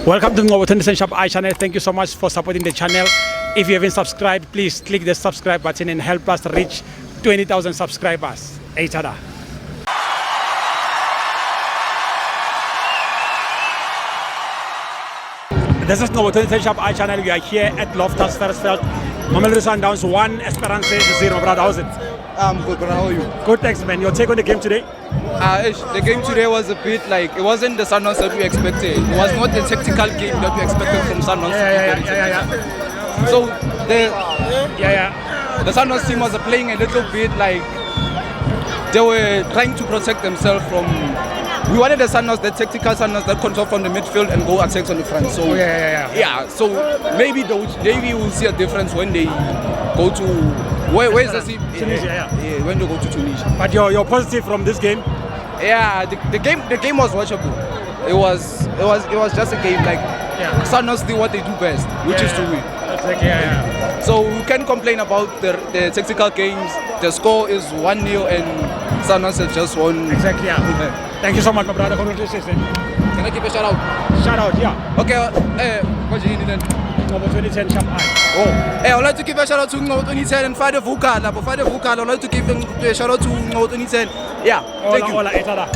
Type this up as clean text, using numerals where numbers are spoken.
Welcome to Ngobo 20 Shop I channel. Thank you so much for supporting the channel. If you haven't subscribed, please click the subscribe button and help us reach 20,000 subscribers. Eitada. This is Ngobo 20 Shop I channel. We are here at Loftus Versfeld. Mamelodi Sundowns 1, Esperance 0. Brother, how's it? I'm good, brother. How are you? Good, thanks, man. Your take on the game today? The game today was a bit like, it wasn't the Sundowns that we expected. It was not the tactical game that we expected from Sundowns. So the Sundowns team was playing a little bit like they were trying to protect themselves from. We wanted the Sundowns, the tactical Sundowns that control from the midfield and go attacks on the front. So so maybe we'll see a difference when they go to where's the team? Tunisia, when they go to Tunisia. But you're positive from this game? Yeah, the game was watchable. It was just a game like Sundowns do what they do best, which is to win. So we can't complain about the tactical games. The score is 1-0 and Sundowns have just won. Exactly. Thank you so much, my brother. Congratulations. Can I give a shout out? Shout out, yeah. Okay. What do you need then? Ngobo 2010 Shop I. I'd like to give a shout out to Ngobo 2010 and Father Vukala. I'd like to give a shout out to Ngobo 2010. Yeah. Thank you. Hola, Eitada.